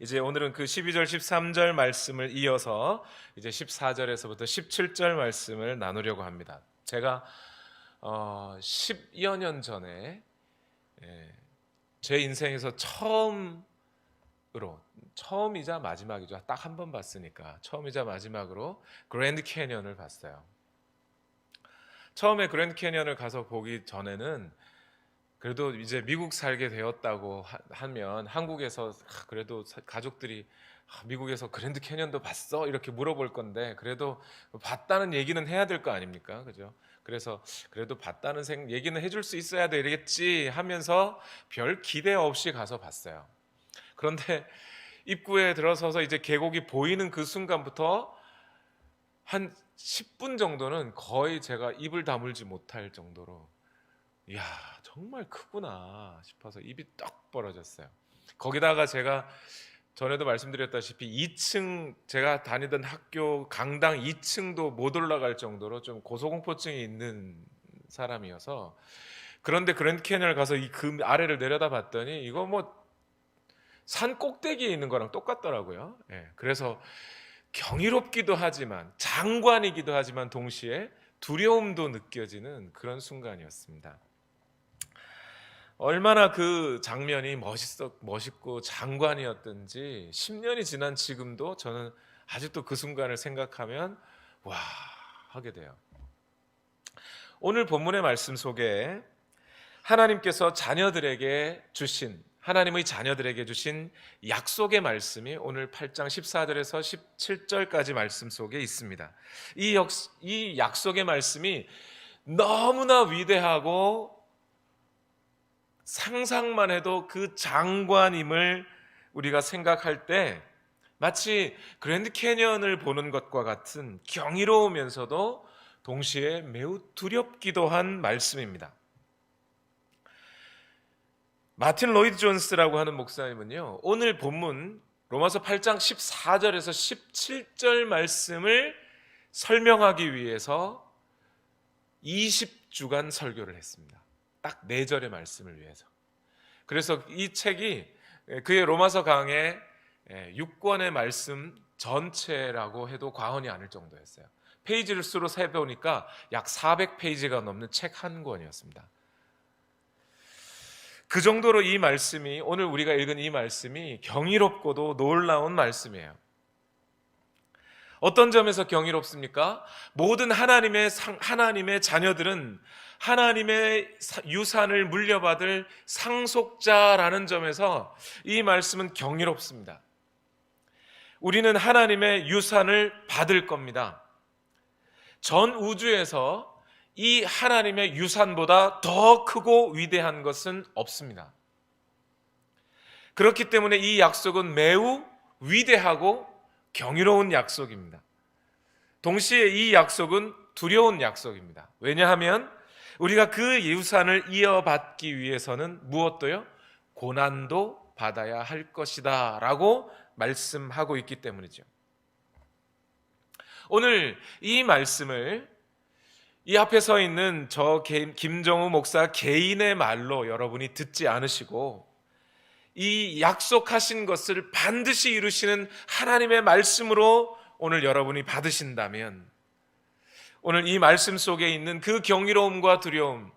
이제 오늘은 그 12절 13절 말씀을 이어서 이제 14절에서부터 17절 말씀을 나누려고 합니다. 제가 10여 년 전에 제 인생에서 처음이자 마지막이죠. 딱 한 번 봤으니까 처음이자 마지막으로 그랜드 캐니언을 봤어요. 처음에 그랜드 캐니언을 가서 보기 전에는 그래도 이제 미국 살게 되었다고 하면 한국에서 그래도 가족들이 미국에서 그랜드 캐니언도 봤어? 이렇게 물어볼 건데 그래도 봤다는 얘기는 해야 될 거 아닙니까? 그죠? 그래서 그래도 봤다는 얘기는 해줄 수 있어야 되겠지 하면서 별 기대 없이 가서 봤어요. 그런데 입구에 들어서서 이제 계곡이 보이는 그 순간부터 한 10분 정도는 거의 제가 입을 다물지 못할 정도로 이야 정말 크구나 싶어서 입이 떡 벌어졌어요. 거기다가 제가 전에도 말씀드렸다시피 2층 제가 다니던 학교 강당 2층도 못 올라갈 정도로 좀 고소공포증이 있는 사람이어서 그런데 그랜드 캐니언을 가서 이 그 아래를 내려다 봤더니 이거 뭐 산 꼭대기에 있는 거랑 똑같더라고요. 그래서 경이롭기도 하지만 장관이기도 하지만 동시에 두려움도 느껴지는 그런 순간이었습니다. 얼마나 그 장면이 멋있고 장관이었던지 10년이 지난 지금도 저는 아직도 그 순간을 생각하면 와 하게 돼요. 오늘 본문의 말씀 속에 하나님께서 하나님의 자녀들에게 주신 약속의 말씀이 오늘 8장 14절에서 17절까지 말씀 속에 있습니다. 이 약속의 말씀이 너무나 위대하고 상상만 해도 그 장관임을 우리가 생각할 때 마치 그랜드 캐니언을 보는 것과 같은 경이로우면서도 동시에 매우 두렵기도 한 말씀입니다. 마틴 로이드 존스라고 하는 목사님은요, 오늘 본문 로마서 8장 14절에서 17절 말씀을 설명하기 위해서 20주간 설교를 했습니다. 딱 4절의 말씀을 위해서. 그래서 이 책이 그의 로마서 강의 6권의 말씀 전체라고 해도 과언이 아닐 정도였어요. 페이지를 수로 세보니까 약 400페이지가 넘는 책 한 권이었습니다. 그 정도로 이 말씀이, 오늘 우리가 읽은 이 말씀이 경이롭고도 놀라운 말씀이에요. 어떤 점에서 경이롭습니까? 모든 하나님의 자녀들은 하나님의 유산을 물려받을 상속자라는 점에서 이 말씀은 경이롭습니다. 우리는 하나님의 유산을 받을 겁니다. 전 우주에서 이 하나님의 유산보다 더 크고 위대한 것은 없습니다. 그렇기 때문에 이 약속은 매우 위대하고 경이로운 약속입니다. 동시에 이 약속은 두려운 약속입니다. 왜냐하면 우리가 그 유산을 이어받기 위해서는 무엇도요? 고난도 받아야 할 것이다 라고 말씀하고 있기 때문이죠. 오늘 이 말씀을 이 앞에 서 있는 저 김정우 목사 개인의 말로 여러분이 듣지 않으시고 이 약속하신 것을 반드시 이루시는 하나님의 말씀으로 오늘 여러분이 받으신다면 오늘 이 말씀 속에 있는 그 경이로움과 두려움,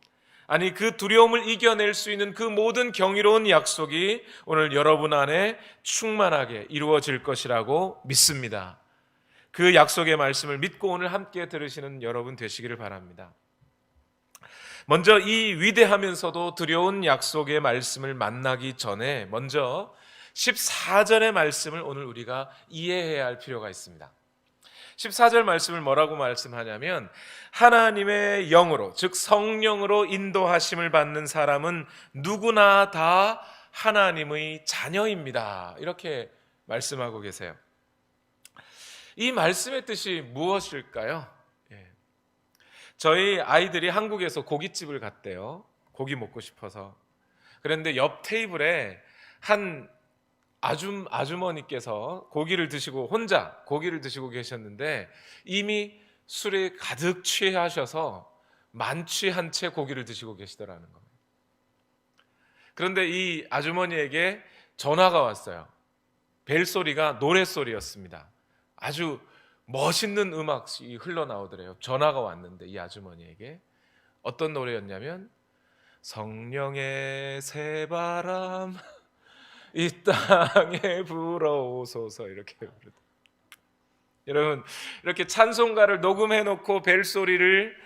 아니 그 두려움을 이겨낼 수 있는 그 모든 경이로운 약속이 오늘 여러분 안에 충만하게 이루어질 것이라고 믿습니다. 그 약속의 말씀을 믿고 오늘 함께 들으시는 여러분 되시기를 바랍니다. 먼저 이 위대하면서도 두려운 약속의 말씀을 만나기 전에 먼저 14절의 말씀을 오늘 우리가 이해해야 할 필요가 있습니다. 14절 말씀을 뭐라고 말씀하냐면 하나님의 영으로, 즉 성령으로 인도하심을 받는 사람은 누구나 다 하나님의 자녀입니다. 이렇게 말씀하고 계세요. 이 말씀의 뜻이 무엇일까요? 저희 아이들이 한국에서 고깃집을 갔대요. 고기 먹고 싶어서. 그런데 옆 테이블에 한 아주머니께서 혼자 고기를 드시고 계셨는데 이미 술에 가득 취하셔서 만취한 채 고기를 드시고 계시더라는 겁니다. 그런데 이 아주머니에게 전화가 왔어요. 벨소리가 노랫소리였습니다. 아주 멋있는 음악이 흘러나오더래요. 전화가 왔는데 이 아주머니에게 어떤 노래였냐면 성령의 새바람 이 땅에 불어오소서 이렇게 부르더라고요. 여러분 이렇게 찬송가를 녹음해 놓고 벨소리를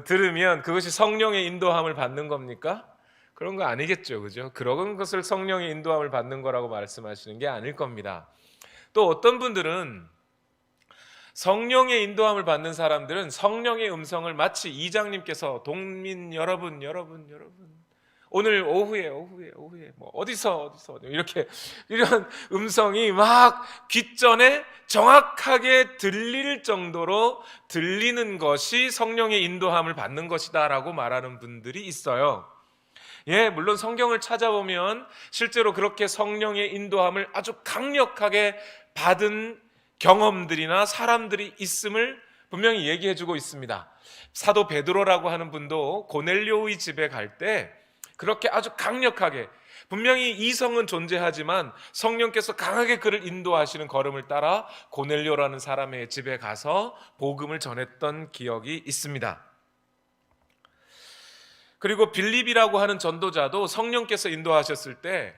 들으면 그것이 성령의 인도함을 받는 겁니까? 그런 거 아니겠죠, 그죠? 그런 것을 성령의 인도함을 받는 거라고 말씀하시는 게 아닐 겁니다. 또 어떤 분들은 성령의 인도함을 받는 사람들은 성령의 음성을 마치 이장님께서 동민 여러분 오늘 오후에 뭐 어디서 이렇게 이런 음성이 막 귓전에 정확하게 들릴 정도로 들리는 것이 성령의 인도함을 받는 것이다라고 말하는 분들이 있어요. 예, 물론 성경을 찾아보면 실제로 그렇게 성령의 인도함을 아주 강력하게 받은 경험들이나 사람들이 있음을 분명히 얘기해주고 있습니다. 사도 베드로라고 하는 분도 고넬료의 집에 갈 때 그렇게 아주 강력하게 분명히 이성은 존재하지만 성령께서 강하게 그를 인도하시는 걸음을 따라 고넬료라는 사람의 집에 가서 복음을 전했던 기억이 있습니다. 그리고 빌립이라고 하는 전도자도 성령께서 인도하셨을 때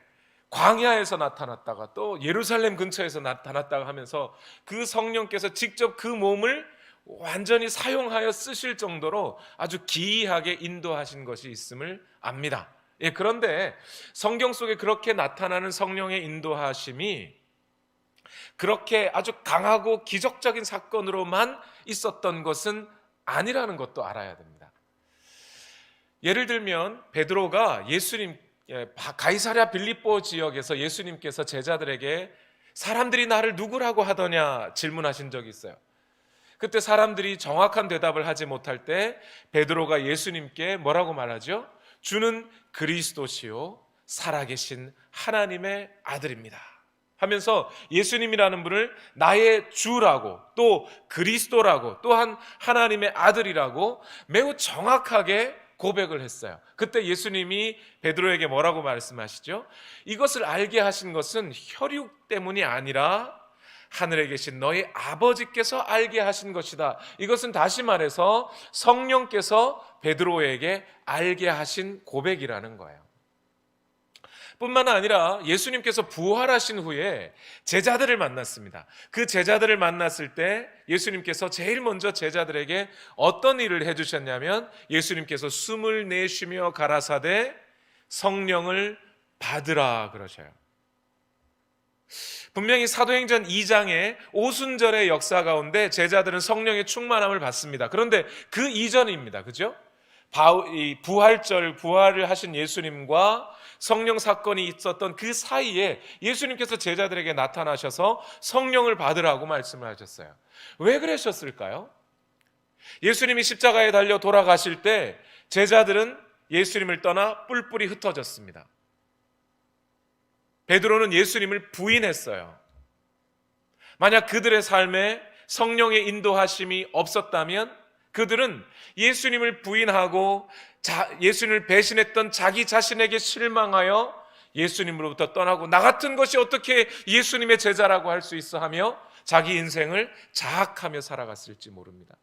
광야에서 나타났다가 또 예루살렘 근처에서 나타났다가 하면서 그 성령께서 직접 그 몸을 완전히 사용하여 쓰실 정도로 아주 기이하게 인도하신 것이 있음을 압니다. 예, 그런데 성경 속에 그렇게 나타나는 성령의 인도하심이 그렇게 아주 강하고 기적적인 사건으로만 있었던 것은 아니라는 것도 알아야 됩니다. 예를 들면 베드로가 가이사랴 빌립보 지역에서 예수님께서 제자들에게 사람들이 나를 누구라고 하더냐 질문하신 적이 있어요. 그때 사람들이 정확한 대답을 하지 못할 때 베드로가 예수님께 뭐라고 말하죠? 주는 그리스도시요 살아계신 하나님의 아들입니다 하면서 예수님이라는 분을 나의 주라고 또 그리스도라고 또한 하나님의 아들이라고 매우 정확하게 고백을 했어요. 그때 예수님이 베드로에게 뭐라고 말씀하시죠? 이것을 알게 하신 것은 혈육 때문이 아니라 하늘에 계신 너희 아버지께서 알게 하신 것이다. 이것은 다시 말해서 성령께서 베드로에게 알게 하신 고백이라는 거예요. 뿐만 아니라 예수님께서 부활하신 후에 제자들을 만났습니다. 그 제자들을 만났을 때 예수님께서 제일 먼저 제자들에게 어떤 일을 해주셨냐면 예수님께서 숨을 내쉬며 가라사대 성령을 받으라 그러셔요. 분명히 사도행전 2장의 오순절의 역사 가운데 제자들은 성령의 충만함을 받습니다. 그런데 그 이전입니다. 그죠? 부활을 하신 예수님과 성령 사건이 있었던 그 사이에 예수님께서 제자들에게 나타나셔서 성령을 받으라고 말씀을 하셨어요. 왜 그러셨을까요? 예수님이 십자가에 달려 돌아가실 때 제자들은 예수님을 떠나 뿔뿔이 흩어졌습니다. 베드로는 예수님을 부인했어요. 만약 그들의 삶에 성령의 인도하심이 없었다면 그들은 예수님을 부인하고 예수님을 배신했던 자기 자신에게 실망하여 예수님으로부터 떠나고 나 같은 것이 어떻게 예수님의 제자라고 할 수 있어 하며 자기 인생을 자학하며 살아갔을지 모릅니다.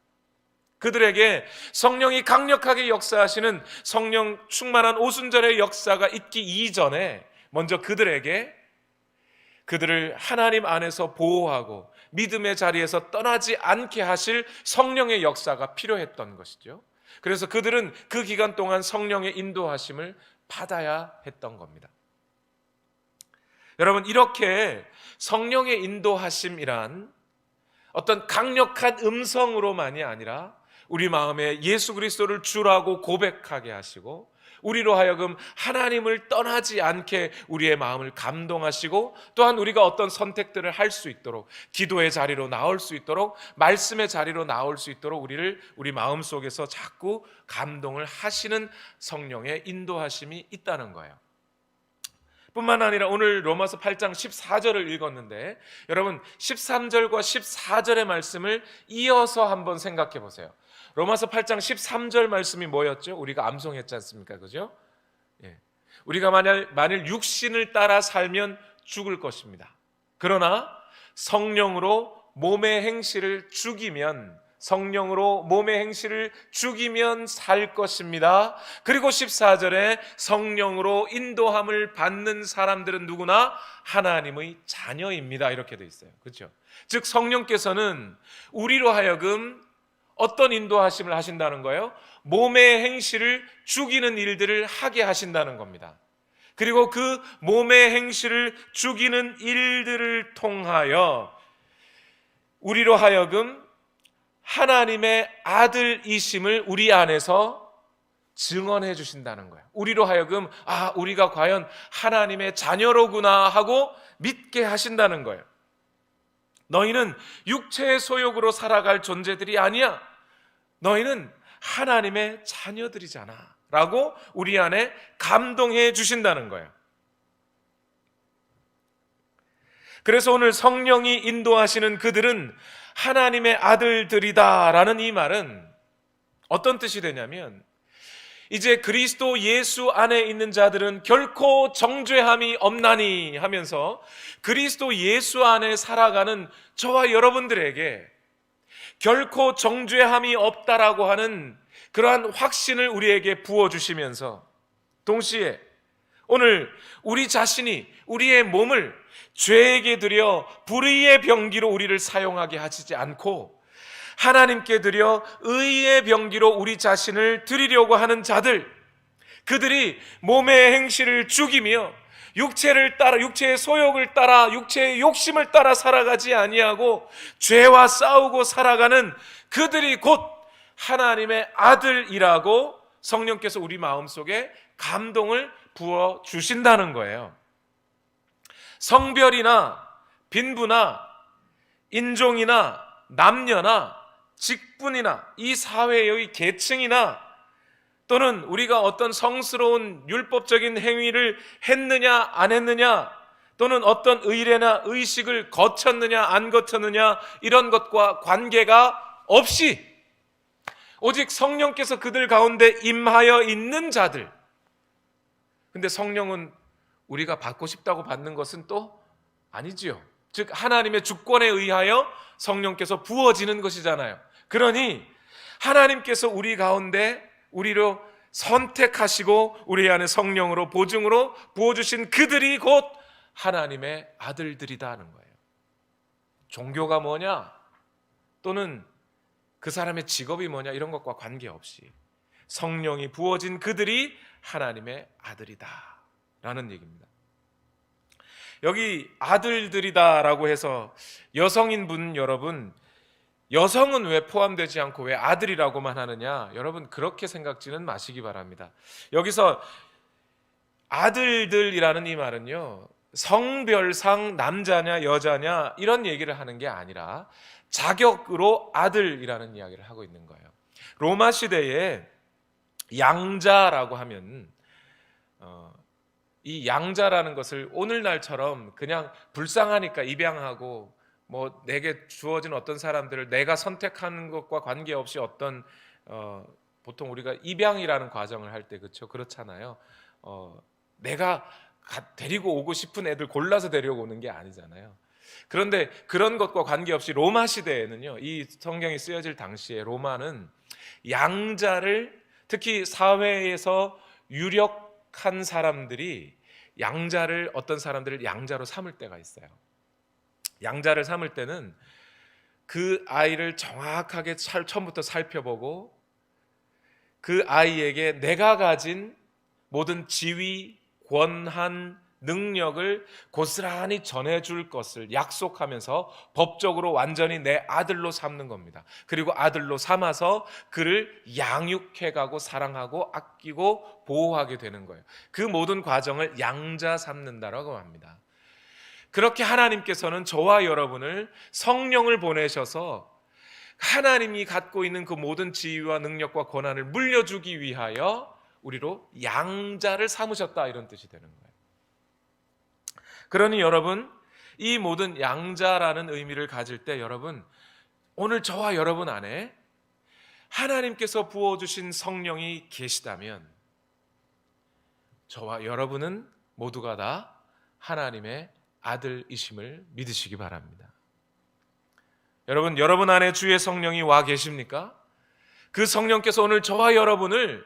그들에게 성령이 강력하게 역사하시는 성령 충만한 오순절의 역사가 있기 이전에 먼저 그들을 하나님 안에서 보호하고 믿음의 자리에서 떠나지 않게 하실 성령의 역사가 필요했던 것이죠. 그래서 그들은 그 기간 동안 성령의 인도하심을 받아야 했던 겁니다. 여러분, 이렇게 성령의 인도하심이란 어떤 강력한 음성으로만이 아니라 우리 마음에 예수 그리스도를 주라고 고백하게 하시고 우리로 하여금 하나님을 떠나지 않게 우리의 마음을 감동하시고 또한 우리가 어떤 선택들을 할 수 있도록 기도의 자리로 나올 수 있도록 말씀의 자리로 나올 수 있도록 우리 마음속에서 자꾸 감동을 하시는 성령의 인도하심이 있다는 거예요. 뿐만 아니라 오늘 로마서 8장 14절을 읽었는데 여러분 13절과 14절의 말씀을 이어서 한번 생각해 보세요. 로마서 8장 13절 말씀이 뭐였죠? 우리가 암송했지 않습니까? 그죠? 예. 우리가 만일 육신을 따라 살면 죽을 것입니다. 그러나 성령으로 몸의 행실을 죽이면, 성령으로 몸의 행실을 죽이면 살 것입니다. 그리고 14절에 성령으로 인도함을 받는 사람들은 누구나 하나님의 자녀입니다. 이렇게 돼 있어요. 그렇죠? 즉 성령께서는 우리로 하여금 어떤 인도하심을 하신다는 거예요? 몸의 행실을 죽이는 일들을 하게 하신다는 겁니다. 그리고 그 몸의 행실을 죽이는 일들을 통하여 우리로 하여금 하나님의 아들이심을 우리 안에서 증언해 주신다는 거예요. 우리로 하여금 우리가 과연 하나님의 자녀로구나 하고 믿게 하신다는 거예요. 너희는 육체의 소욕으로 살아갈 존재들이 아니야. 너희는 하나님의 자녀들이잖아 라고 우리 안에 감동해 주신다는 거예요. 그래서 오늘 성령이 인도하시는 그들은 하나님의 아들들이다 라는 이 말은 어떤 뜻이 되냐면, 이제 그리스도 예수 안에 있는 자들은 결코 정죄함이 없나니 하면서 그리스도 예수 안에 살아가는 저와 여러분들에게 결코 정죄함이 없다라고 하는 그러한 확신을 우리에게 부어주시면서, 동시에 오늘 우리 자신이 우리의 몸을 죄에게 드려 불의의 병기로 우리를 사용하게 하시지 않고 하나님께 드려 의의 병기로 우리 자신을 드리려고 하는 자들, 그들이 몸의 행실을 죽이며 육체를 따라, 육체의 소욕을 따라, 육체의 욕심을 따라 살아가지 아니하고 죄와 싸우고 살아가는 그들이 곧 하나님의 아들이라고 성령께서 우리 마음속에 감동을 부어 주신다는 거예요. 성별이나 빈부나 인종이나 남녀나 직분이나 이 사회의 계층이나 또는 우리가 어떤 성스러운 율법적인 행위를 했느냐 안 했느냐, 또는 어떤 의례나 의식을 거쳤느냐 안 거쳤느냐, 이런 것과 관계가 없이 오직 성령께서 그들 가운데 임하여 있는 자들. 근데 성령은 우리가 받고 싶다고 받는 것은 또 아니지요. 즉 하나님의 주권에 의하여 성령께서 부어지는 것이잖아요. 그러니 하나님께서 우리 가운데 우리로 선택하시고 우리 안에 성령으로 보증으로 부어주신 그들이 곧 하나님의 아들들이다 하는 거예요. 종교가 뭐냐, 또는 그 사람의 직업이 뭐냐, 이런 것과 관계없이 성령이 부어진 그들이 하나님의 아들이다 라는 얘기입니다. 여기 아들들이다라고 해서 여성인 분 여러분, 여성은 왜 포함되지 않고 왜 아들이라고만 하느냐, 여러분 그렇게 생각지는 마시기 바랍니다. 여기서 아들들이라는 이 말은요, 성별상 남자냐 여자냐 이런 얘기를 하는 게 아니라 자격으로 아들이라는 이야기를 하고 있는 거예요. 로마 시대에 양자라고 하면 이 양자라는 것을 오늘날처럼 그냥 불쌍하니까 입양하고 뭐 내게 주어진 어떤 사람들을 내가 선택하는 것과 관계없이 어떤 보통 우리가 입양이라는 과정을 할 때 그렇잖아요. 내가 데리고 오고 싶은 애들 골라서 데리고 오는 게 아니잖아요. 그런데 그런 것과 관계없이 로마 시대에는요, 이 성경이 쓰여질 당시에 로마는 양자를, 특히 사회에서 유력한 사람들이 양자를, 어떤 사람들을 양자로 삼을 때가 있어요. 양자를 삼을 때는 그 아이를 정확하게 처음부터 살펴보고 그 아이에게 내가 가진 모든 지위, 권한, 능력을 고스란히 전해줄 것을 약속하면서 법적으로 완전히 내 아들로 삼는 겁니다. 그리고 아들로 삼아서 그를 양육해가고 사랑하고 아끼고 보호하게 되는 거예요. 그 모든 과정을 양자 삼는다라고 합니다. 그렇게 하나님께서는 저와 여러분을 성령을 보내셔서 하나님이 갖고 있는 그 모든 지위와 능력과 권한을 물려주기 위하여 우리로 양자를 삼으셨다, 이런 뜻이 되는 거예요. 그러니 여러분, 이 모든 양자라는 의미를 가질 때 여러분, 오늘 저와 여러분 안에 하나님께서 부어주신 성령이 계시다면 저와 여러분은 모두가 다 하나님의 아들이심을 믿으시기 바랍니다. 여러분 안에 주의 성령이 와 계십니까? 그 성령께서 오늘 저와 여러분을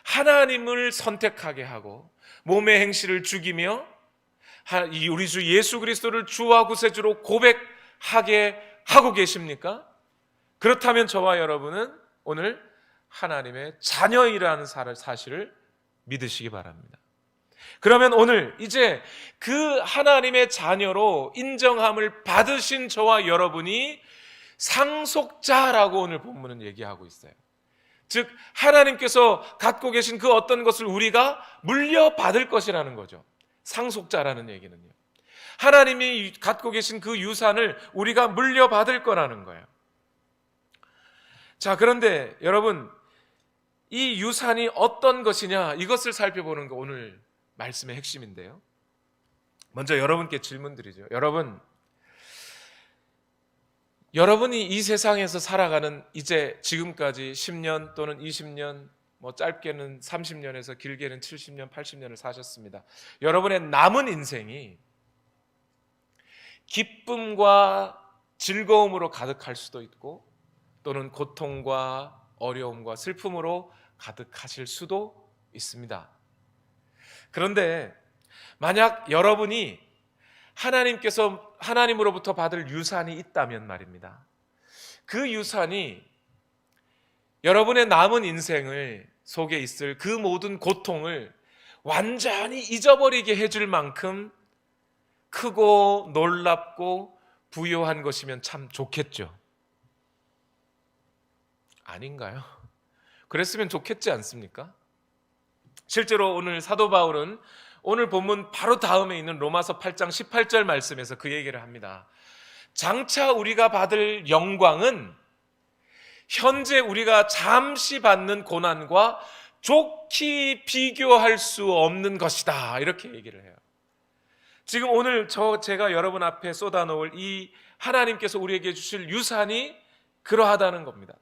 하나님을 선택하게 하고 몸의 행실을 죽이며 우리 주 예수 그리스도를 주와 구세주로 고백하게 하고 계십니까? 그렇다면 저와 여러분은 오늘 하나님의 자녀이라는 사실을 믿으시기 바랍니다. 그러면 오늘 이제 그 하나님의 자녀로 인정함을 받으신 저와 여러분이 상속자라고 오늘 본문은 얘기하고 있어요. 즉 하나님께서 갖고 계신 그 어떤 것을 우리가 물려받을 것이라는 거죠. 상속자라는 얘기는요, 하나님이 갖고 계신 그 유산을 우리가 물려받을 거라는 거예요. 자, 그런데 여러분, 이 유산이 어떤 것이냐, 이것을 살펴보는 거 오늘 말씀의 핵심인데요. 먼저 여러분께 질문드리죠. 여러분이 이 세상에서 살아가는 이제 지금까지 10년 또는 20년, 짧게는 30년에서 길게는 70년, 80년을 사셨습니다. 여러분의 남은 인생이 기쁨과 즐거움으로 가득할 수도 있고, 또는 고통과 어려움과 슬픔으로 가득하실 수도 있습니다. 그런데 만약 여러분이 하나님으로부터 받을 유산이 있다면 말입니다, 그 유산이 여러분의 남은 인생을 속에 있을 그 모든 고통을 완전히 잊어버리게 해줄 만큼 크고 놀랍고 부요한 것이면 참 좋겠죠. 아닌가요? 그랬으면 좋겠지 않습니까? 실제로 오늘 사도 바울은 오늘 본문 바로 다음에 있는 로마서 8장 18절 말씀에서 그 얘기를 합니다. 장차 우리가 받을 영광은 현재 우리가 잠시 받는 고난과 좋게 비교할 수 없는 것이다, 이렇게 얘기를 해요. 지금 오늘 제가 여러분 앞에 쏟아놓을 이 하나님께서 우리에게 주실 유산이 그러하다는 겁니다.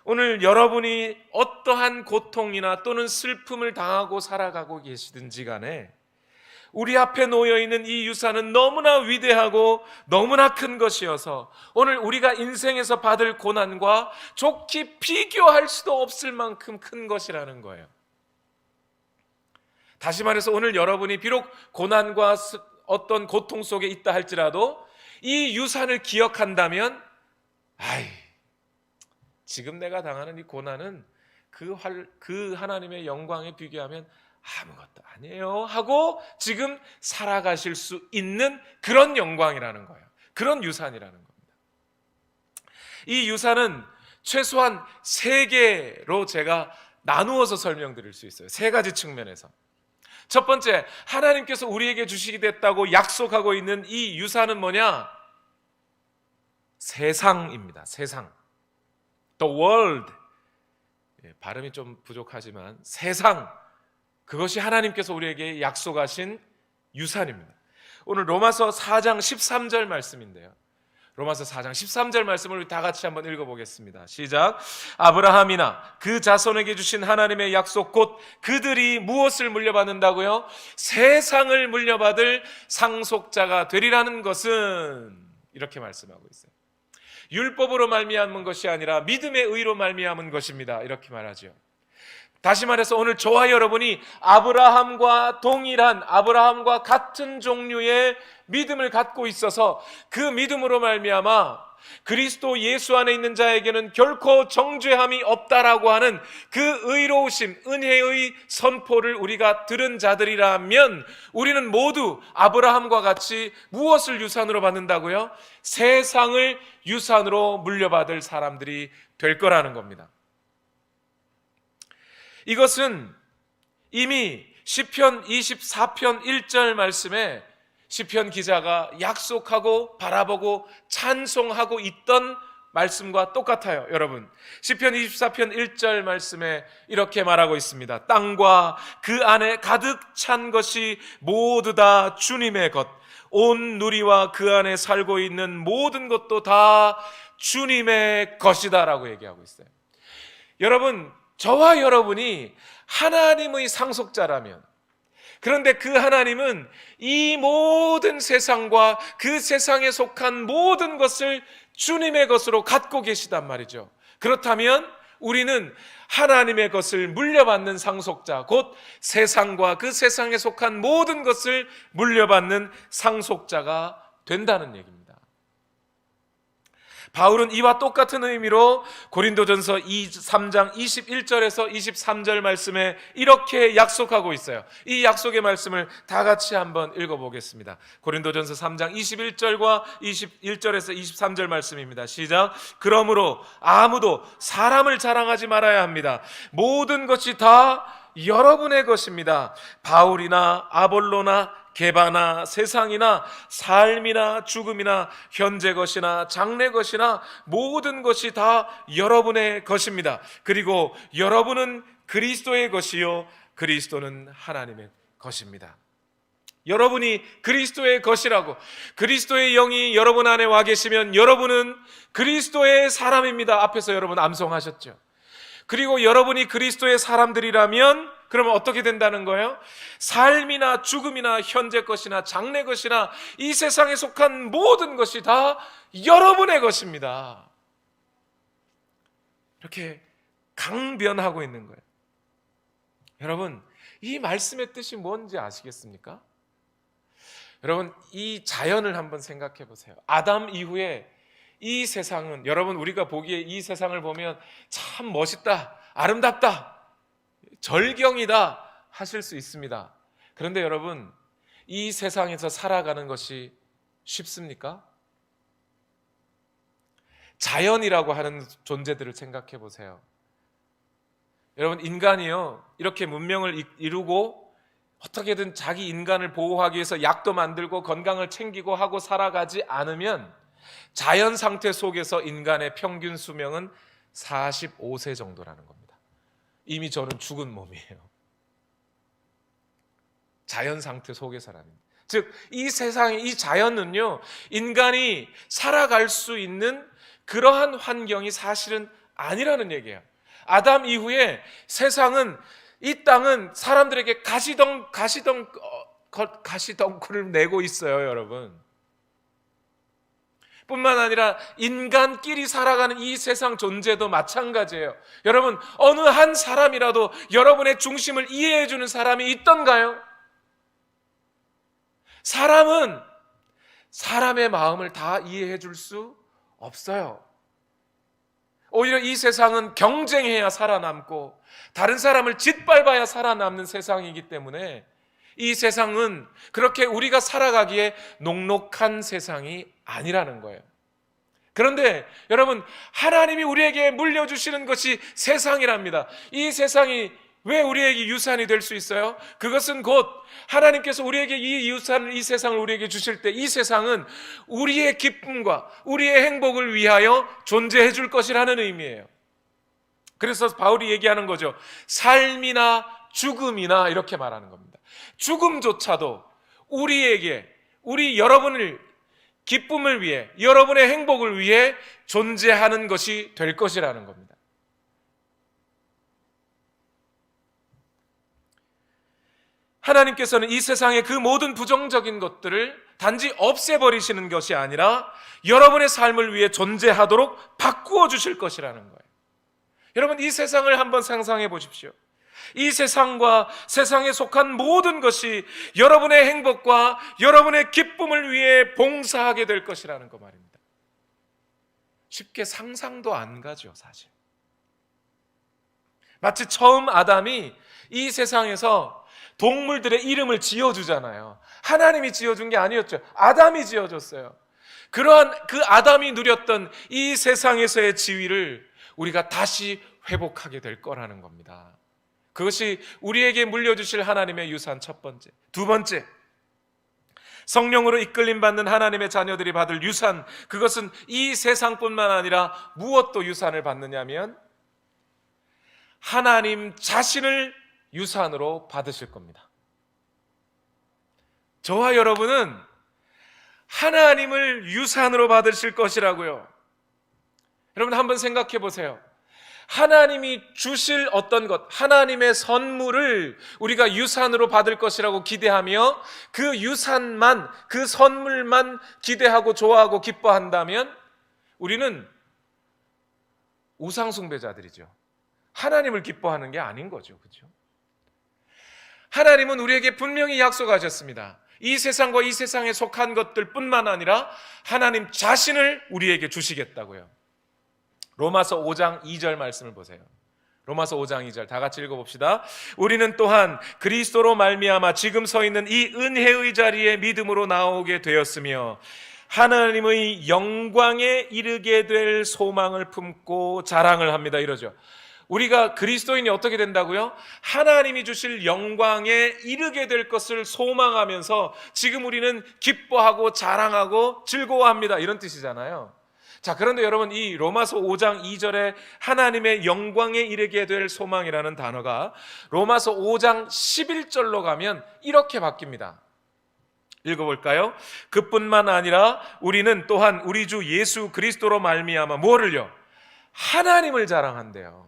오늘 여러분이 어떠한 고통이나 또는 슬픔을 당하고 살아가고 계시든지 간에 우리 앞에 놓여있는 이 유산은 너무나 위대하고 너무나 큰 것이어서 오늘 우리가 인생에서 받을 고난과 좋게 비교할 수도 없을 만큼 큰 것이라는 거예요. 다시 말해서 오늘 여러분이 비록 고난과 어떤 고통 속에 있다 할지라도 이 유산을 기억한다면, 지금 내가 당하는 이 고난은 그 하나님의 영광에 비교하면 아무것도 아니에요 하고 지금 살아가실 수 있는 그런 영광이라는 거예요. 그런 유산이라는 겁니다. 이 유산은 최소한 3개로 제가 나누어서 설명드릴 수 있어요. 3가지 측면에서. 첫 번째, 하나님께서 우리에게 주시게 됐다고 약속하고 있는 이 유산은 뭐냐? 세상입니다. 세상. The world. 발음이 좀 부족하지만 세상, 그것이 하나님께서 우리에게 약속하신 유산입니다. 오늘 로마서 4장 13절 말씀인데요, 로마서 4장 13절 말씀을 우리 다 같이 한번 읽어보겠습니다. 시작. 아브라함이나 그 자손에게 주신 하나님의 약속 곧 그들이 무엇을 물려받는다고요? 세상을 물려받을 상속자가 되리라는 것은, 이렇게 말씀하고 있어요. 율법으로 말미암은 것이 아니라 믿음의 의로 말미암은 것입니다, 이렇게 말하죠. 다시 말해서 오늘 저와 여러분이 아브라함과 동일한, 아브라함과 같은 종류의 믿음을 갖고 있어서 그 믿음으로 말미암아 그리스도 예수 안에 있는 자에게는 결코 정죄함이 없다라고 하는 그 의로우심, 은혜의 선포를 우리가 들은 자들이라면 우리는 모두 아브라함과 같이 무엇을 유산으로 받는다고요? 세상을 유산으로 물려받을 사람들이 될 거라는 겁니다. 이것은 이미 시편 24편 1절 말씀에 시편 기자가 약속하고 바라보고 찬송하고 있던 말씀과 똑같아요. 여러분, 시편 24편 1절 말씀에 이렇게 말하고 있습니다. 땅과 그 안에 가득 찬 것이 모두 다 주님의 것, 온 누리와 그 안에 살고 있는 모든 것도 다 주님의 것이다 라고 얘기하고 있어요. 여러분, 저와 여러분이 하나님의 상속자라면, 그런데 그 하나님은 이 모든 세상과 그 세상에 속한 모든 것을 주님의 것으로 갖고 계시단 말이죠. 그렇다면 우리는 하나님의 것을 물려받는 상속자, 곧 세상과 그 세상에 속한 모든 것을 물려받는 상속자가 된다는 얘기입니다. 바울은 이와 똑같은 의미로 고린도전서 3장 21절에서 23절 말씀에 이렇게 약속하고 있어요. 이 약속의 말씀을 다 같이 한번 읽어보겠습니다. 고린도전서 3장 21절과 21절에서 23절 말씀입니다. 시작. 그러므로 아무도 사람을 자랑하지 말아야 합니다. 모든 것이 다 여러분의 것입니다. 바울이나 아볼로나 게바나 세상이나 삶이나 죽음이나 현재 것이나 장래 것이나 모든 것이 다 여러분의 것입니다. 그리고 여러분은 그리스도의 것이요 그리스도는 하나님의 것입니다. 여러분이 그리스도의 것이라고, 그리스도의 영이 여러분 안에 와 계시면 여러분은 그리스도의 사람입니다. 앞에서 여러분 암송하셨죠. 그리고 여러분이 그리스도의 사람들이라면 그러면 어떻게 된다는 거예요? 삶이나 죽음이나 현재 것이나 장래 것이나 이 세상에 속한 모든 것이 다 여러분의 것입니다. 이렇게 강변하고 있는 거예요. 여러분, 이 말씀의 뜻이 뭔지 아시겠습니까? 여러분, 이 자연을 한번 생각해 보세요. 아담 이후에 이 세상은, 여러분 우리가 보기에 이 세상을 보면 참 멋있다, 아름답다, 절경이다 하실 수 있습니다. 그런데 여러분, 이 세상에서 살아가는 것이 쉽습니까? 자연이라고 하는 존재들을 생각해 보세요. 여러분, 인간이요, 이렇게 문명을 이루고 어떻게든 자기 인간을 보호하기 위해서 약도 만들고 건강을 챙기고 하고 살아가지 않으면 자연 상태 속에서 인간의 평균 수명은 45세 정도라는 겁니다. 이미 저는 죽은 몸이에요. 자연 상태 속에서라는, 즉 이 세상의 이 자연은요, 인간이 살아갈 수 있는 그러한 환경이 사실은 아니라는 얘기예요. 아담 이후에 세상은, 이 땅은 사람들에게 가시덩굴을 내고 있어요, 여러분. 뿐만 아니라 인간끼리 살아가는 이 세상 존재도 마찬가지예요. 여러분, 어느 한 사람이라도 여러분의 중심을 이해해 주는 사람이 있던가요? 사람은 사람의 마음을 다 이해해 줄 수 없어요. 오히려 이 세상은 경쟁해야 살아남고 다른 사람을 짓밟아야 살아남는 세상이기 때문에 이 세상은 그렇게 우리가 살아가기에 녹록한 세상이 아니라는 거예요. 그런데 여러분, 하나님이 우리에게 물려주시는 것이 세상이랍니다. 이 세상이 왜 우리에게 유산이 될 수 있어요? 그것은 곧 하나님께서 우리에게 이 유산을, 이 세상을 우리에게 주실 때 이 세상은 우리의 기쁨과 우리의 행복을 위하여 존재해 줄 것이라는 의미예요. 그래서 바울이 얘기하는 거죠. 삶이나 죽음이나 이렇게 말하는 겁니다. 죽음조차도 우리에게, 여러분을 기쁨을 위해, 여러분의 행복을 위해 존재하는 것이 될 것이라는 겁니다. 하나님께서는 이 세상의 그 모든 부정적인 것들을 단지 없애버리시는 것이 아니라 여러분의 삶을 위해 존재하도록 바꾸어 주실 것이라는 거예요. 여러분, 이 세상을 한번 상상해 보십시오. 이 세상과 세상에 속한 모든 것이 여러분의 행복과 여러분의 기쁨을 위해 봉사하게 될 것이라는 거 말입니다. 쉽게 상상도 안 가죠, 사실. 마치 처음 아담이 이 세상에서 동물들의 이름을 지어주잖아요. 하나님이 지어준 게 아니었죠. 아담이 지어줬어요. 그러한 그 아담이 누렸던 이 세상에서의 지위를 우리가 다시 회복하게 될 거라는 겁니다. 그것이 우리에게 물려주실 하나님의 유산 첫 번째. 두 번째, 성령으로 이끌림 받는 하나님의 자녀들이 받을 유산, 그것은 이 세상뿐만 아니라 무엇도 유산을 받느냐면 하나님 자신을 유산으로 받으실 겁니다. 저와 여러분은 하나님을 유산으로 받으실 것이라고요. 여러분, 한번 생각해 보세요. 하나님이 주실 어떤 것, 하나님의 선물을 우리가 유산으로 받을 것이라고 기대하며 그 유산만, 그 선물만 기대하고 좋아하고 기뻐한다면 우리는 우상숭배자들이죠. 하나님을 기뻐하는 게 아닌 거죠. 그렇죠? 하나님은 우리에게 분명히 약속하셨습니다. 이 세상과 이 세상에 속한 것들 뿐만 아니라 하나님 자신을 우리에게 주시겠다고요. 로마서 5장 2절 말씀을 보세요. 로마서 5장 2절 다 같이 읽어봅시다. 우리는 또한 그리스도로 말미암아 지금 서 있는 이 은혜의 자리에 믿음으로 나오게 되었으며 하나님의 영광에 이르게 될 소망을 품고 자랑을 합니다. 이러죠. 우리가 그리스도인이 어떻게 된다고요? 하나님이 주실 영광에 이르게 될 것을 소망하면서 지금 우리는 기뻐하고 자랑하고 즐거워합니다. 이런 뜻이잖아요. 자, 그런데 여러분, 이 로마서 5장 2절에 하나님의 영광에 이르게 될 소망이라는 단어가 로마서 5장 11절로 가면 이렇게 바뀝니다. 읽어볼까요? 그뿐만 아니라 우리는 또한 우리 주 예수 그리스도로 말미암아 뭐를요? 하나님을 자랑한대요.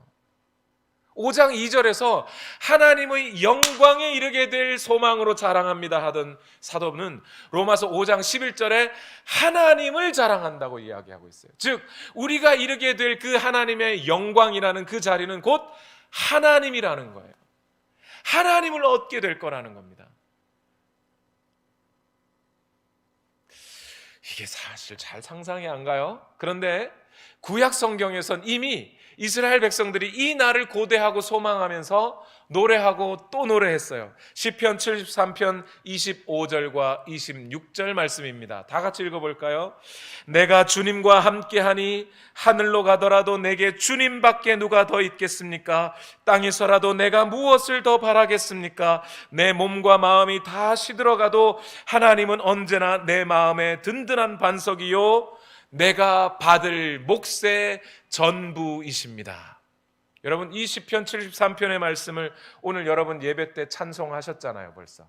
5장 2절에서 하나님의 영광에 이르게 될 소망으로 자랑합니다 하던 사도는 로마서 5장 11절에 하나님을 자랑한다고 이야기하고 있어요. 즉 우리가 이르게 될 그 하나님의 영광이라는 그 자리는 곧 하나님이라는 거예요. 하나님을 얻게 될 거라는 겁니다. 이게 사실 잘 상상이 안 가요? 그런데 구약 성경에선 이미 이스라엘 백성들이 이 날을 고대하고 소망하면서 노래하고 또 노래했어요. 시편 73편 25절과 26절 말씀입니다. 다 같이 읽어볼까요? 내가 주님과 함께하니 하늘로 가더라도 내게 주님밖에 누가 더 있겠습니까? 땅에서라도 내가 무엇을 더 바라겠습니까? 내 몸과 마음이 다 시들어가도 하나님은 언제나 내 마음에 든든한 반석이요 내가 받을 몫의 전부이십니다. 여러분 이 시편 73편의 말씀을 오늘 여러분 예배 때 찬송하셨잖아요. 벌써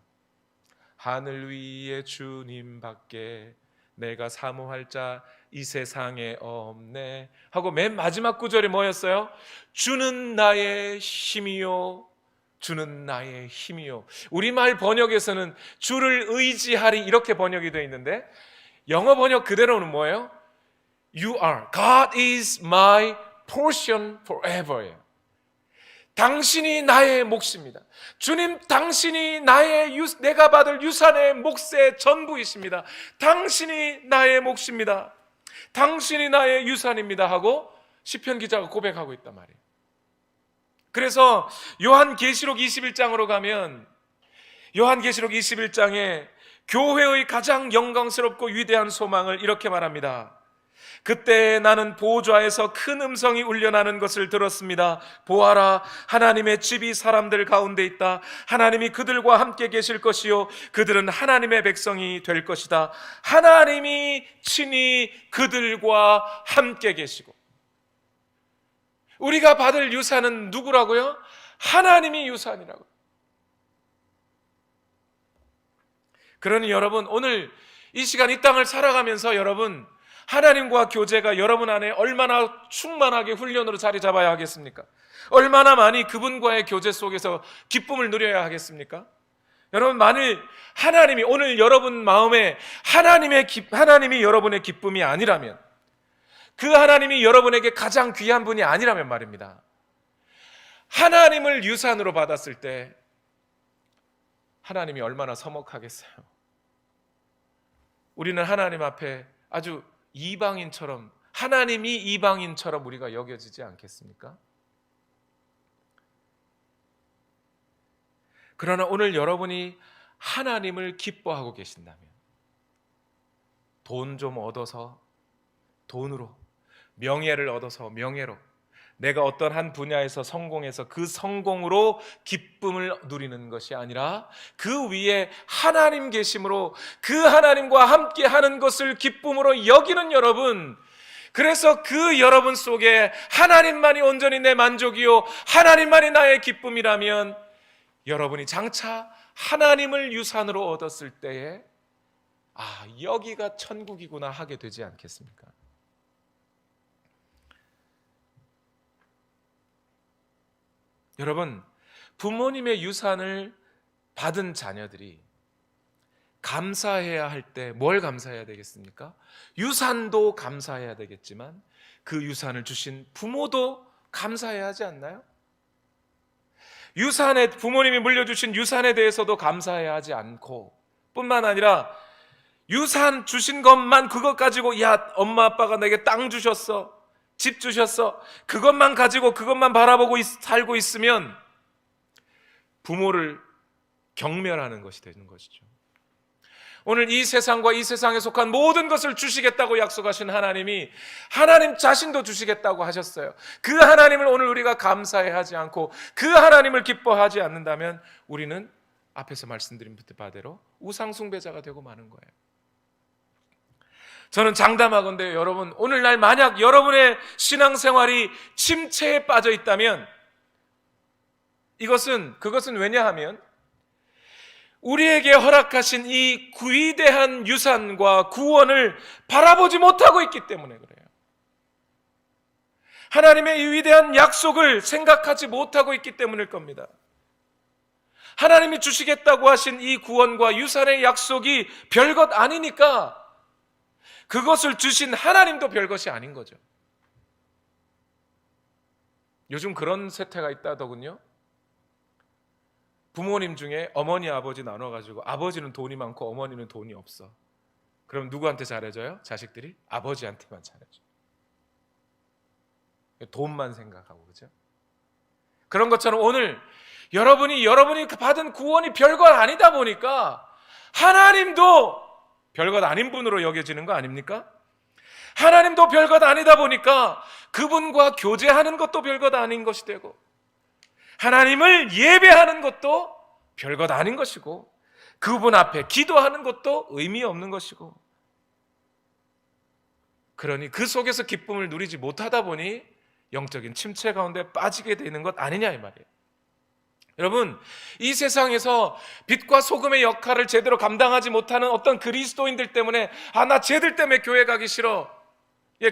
하늘 위에 주님밖에 내가 사모할 자 이 세상에 없네 하고 맨 마지막 구절이 뭐였어요? 주는 나의 힘이요 주는 나의 힘이요. 우리말 번역에서는 주를 의지하리 이렇게 번역이 되어 있는데 영어 번역 그대로는 뭐예요? You are. God is my portion forever. 당신이 나의 몫입니다. 주님, 당신이 내가 받을 유산의 몫의 전부이십니다. 당신이 나의 몫입니다. 당신이 나의 유산입니다 하고 시편 기자가 고백하고 있단 말이에요. 그래서 요한계시록 21장으로 가면 요한계시록 21장에 교회의 가장 영광스럽고 위대한 소망을 이렇게 말합니다. 그때 나는 보좌에서 큰 음성이 울려나는 것을 들었습니다. 보아라, 하나님의 집이 사람들 가운데 있다. 하나님이 그들과 함께 계실 것이요 그들은 하나님의 백성이 될 것이다. 하나님이 친히 그들과 함께 계시고. 우리가 받을 유산은 누구라고요? 하나님이 유산이라고. 그러니 여러분 오늘 이 시간 이 땅을 살아가면서 여러분 하나님과 교제가 여러분 안에 얼마나 충만하게 훈련으로 자리 잡아야 하겠습니까? 얼마나 많이 그분과의 교제 속에서 기쁨을 누려야 하겠습니까? 여러분 만일 하나님이 오늘 여러분 마음에 하나님이 여러분의 기쁨이 아니라면 그 하나님이 여러분에게 가장 귀한 분이 아니라면 말입니다. 하나님을 유산으로 받았을 때 하나님이 얼마나 서먹하겠어요. 우리는 하나님 앞에 아주 이방인처럼 하나님이 이방인처럼 우리가 여겨지지 않겠습니까? 그러나 오늘 여러분이 하나님을 기뻐하고 계신다면 돈 좀 얻어서 돈으로 명예를 얻어서 명예로 내가 어떤 한 분야에서 성공해서 그 성공으로 기쁨을 누리는 것이 아니라 그 위에 하나님 계심으로 그 하나님과 함께 하는 것을 기쁨으로 여기는 여러분, 그래서 그 여러분 속에 하나님만이 온전히 내 만족이요 하나님만이 나의 기쁨이라면 여러분이 장차 하나님을 유산으로 얻었을 때에 여기가 천국이구나 하게 되지 않겠습니까? 여러분, 부모님의 유산을 받은 자녀들이 감사해야 할 때 뭘 감사해야 되겠습니까? 유산도 감사해야 되겠지만 그 유산을 주신 부모도 감사해야 하지 않나요? 유산에, 부모님이 물려주신 유산에 대해서도 감사해야 하지 않고, 뿐만 아니라 유산 주신 것만, 그것 가지고 야, 엄마 아빠가 내게 땅 주셨어, 집 주셨어, 그것만 가지고 그것만 바라보고 살고 있으면 부모를 경멸하는 것이 되는 것이죠. 오늘 이 세상과 이 세상에 속한 모든 것을 주시겠다고 약속하신 하나님이 하나님 자신도 주시겠다고 하셨어요. 그 하나님을 오늘 우리가 감사해 하지 않고 그 하나님을 기뻐하지 않는다면 우리는 앞에서 말씀드린 바대로 우상 숭배자가 되고 마는 거예요. 저는 장담하건대 여러분, 오늘날 만약 여러분의 신앙생활이 침체에 빠져 있다면 그것은 왜냐하면 우리에게 허락하신 이 위대한 유산과 구원을 바라보지 못하고 있기 때문에 그래요. 하나님의 이 위대한 약속을 생각하지 못하고 있기 때문일 겁니다. 하나님이 주시겠다고 하신 이 구원과 유산의 약속이 별것 아니니까 그것을 주신 하나님도 별것이 아닌 거죠. 요즘 그런 세태가 있다더군요. 부모님 중에 어머니 아버지 나눠가지고 아버지는 돈이 많고 어머니는 돈이 없어. 그럼 누구한테 잘해줘요? 자식들이? 아버지한테만 잘해줘. 돈만 생각하고, 그죠? 그런 것처럼 오늘 여러분이 받은 구원이 별것 아니다 보니까 하나님도 별것 아닌 분으로 여겨지는 거 아닙니까? 하나님도 별것 아니다 보니까 그분과 교제하는 것도 별것 아닌 것이 되고, 하나님을 예배하는 것도 별것 아닌 것이고, 그분 앞에 기도하는 것도 의미 없는 것이고, 그러니 그 속에서 기쁨을 누리지 못하다 보니 영적인 침체 가운데 빠지게 되는 것 아니냐 이 말이에요. 여러분, 이 세상에서 빛과 소금의 역할을 제대로 감당하지 못하는 어떤 그리스도인들 때문에 나 쟤들 때문에 교회 가기 싫어,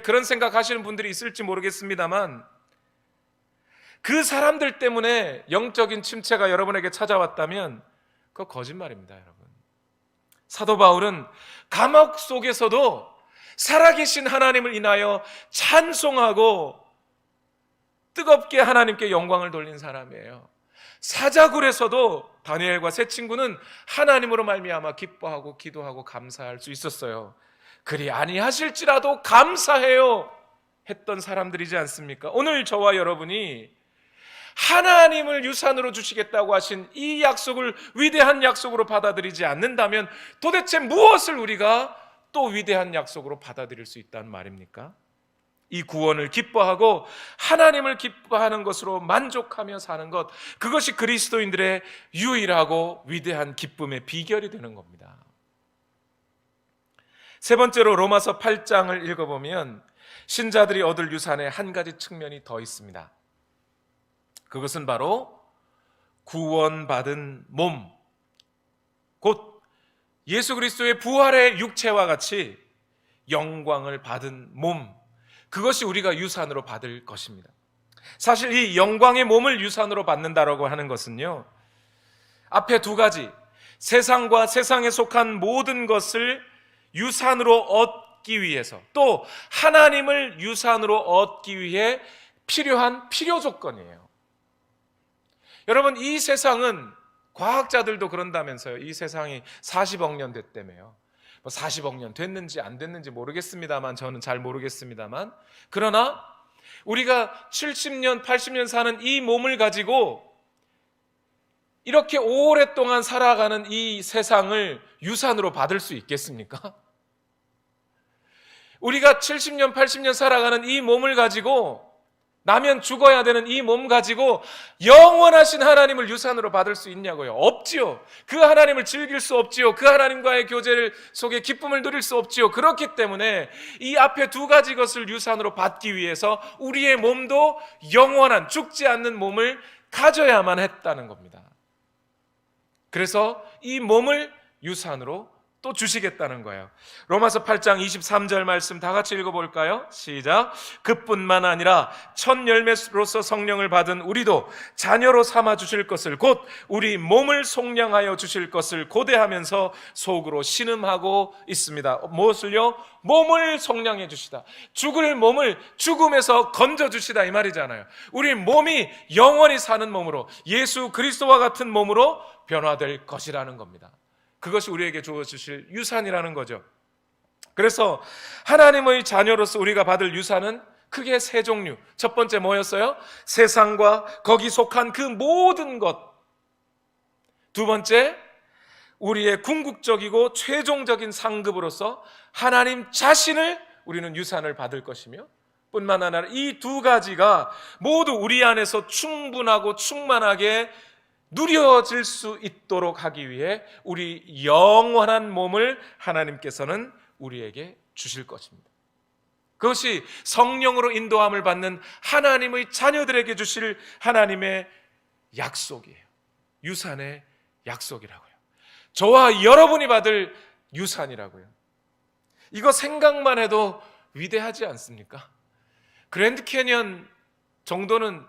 그런 생각하시는 분들이 있을지 모르겠습니다만, 그 사람들 때문에 영적인 침체가 여러분에게 찾아왔다면 그거 거짓말입니다, 여러분. 사도 바울은 감옥 속에서도 살아계신 하나님을 인하여 찬송하고 뜨겁게 하나님께 영광을 돌린 사람이에요. 사자굴에서도 다니엘과 세 친구는 하나님으로 말미암아 기뻐하고 기도하고 감사할 수 있었어요. 그리 아니하실지라도 감사해요 했던 사람들이지 않습니까? 오늘 저와 여러분이 하나님을 유산으로 주시겠다고 하신 이 약속을 위대한 약속으로 받아들이지 않는다면 도대체 무엇을 우리가 또 위대한 약속으로 받아들일 수 있다는 말입니까? 이 구원을 기뻐하고 하나님을 기뻐하는 것으로 만족하며 사는 것, 그것이 그리스도인들의 유일하고 위대한 기쁨의 비결이 되는 겁니다. 세 번째로 로마서 8장을 읽어보면 신자들이 얻을 유산의 한 가지 측면이 더 있습니다. 그것은 바로 구원받은 몸, 곧 예수 그리스도의 부활의 육체와 같이 영광을 받은 몸, 그것이 우리가 유산으로 받을 것입니다. 사실 이 영광의 몸을 유산으로 받는다라고 하는 것은요, 앞에 두 가지, 세상과 세상에 속한 모든 것을 유산으로 얻기 위해서, 또 하나님을 유산으로 얻기 위해 필요한 필요 조건이에요. 여러분, 이 세상은, 과학자들도 그런다면서요, 이 세상이 40억 년 됐다며요. 40억 년 됐는지 안 됐는지 모르겠습니다만, 저는 잘 모르겠습니다만, 그러나 우리가 70년, 80년 사는 이 몸을 가지고 이렇게 오랫동안 살아가는 이 세상을 유산으로 받을 수 있겠습니까? 우리가 70년, 80년 살아가는 이 몸을 가지고, 나면 죽어야 되는 이 몸 가지고 영원하신 하나님을 유산으로 받을 수 있냐고요? 없지요. 그 하나님을 즐길 수 없지요. 그 하나님과의 교제 속에 기쁨을 누릴 수 없지요. 그렇기 때문에 이 앞에 두 가지 것을 유산으로 받기 위해서 우리의 몸도 영원한, 죽지 않는 몸을 가져야만 했다는 겁니다. 그래서 이 몸을 유산으로 또 주시겠다는 거예요. 로마서 8장 23절 말씀 다 같이 읽어볼까요? 시작. 그뿐만 아니라 첫 열매로서 성령을 받은 우리도 자녀로 삼아 주실 것을, 곧 우리 몸을 속량하여 주실 것을 고대하면서 속으로 신음하고 있습니다. 무엇을요? 몸을 속량해 주시다. 죽을 몸을 죽음에서 건져 주시다, 이 말이잖아요. 우리 몸이 영원히 사는 몸으로, 예수 그리스도와 같은 몸으로 변화될 것이라는 겁니다. 그것이 우리에게 주어주실 유산이라는 거죠. 그래서 하나님의 자녀로서 우리가 받을 유산은 크게 세 종류. 첫 번째 뭐였어요? 세상과 거기 속한 그 모든 것. 두 번째, 우리의 궁극적이고 최종적인 상급으로서 하나님 자신을 우리는 유산을 받을 것이며, 뿐만 아니라 이 두 가지가 모두 우리 안에서 충분하고 충만하게 누려질 수 있도록 하기 위해 우리 영원한 몸을 하나님께서는 우리에게 주실 것입니다. 그것이 성령으로 인도함을 받는 하나님의 자녀들에게 주실 하나님의 약속이에요. 유산의 약속이라고요. 저와 여러분이 받을 유산이라고요. 이거 생각만 해도 위대하지 않습니까? 그랜드 캐니언 정도는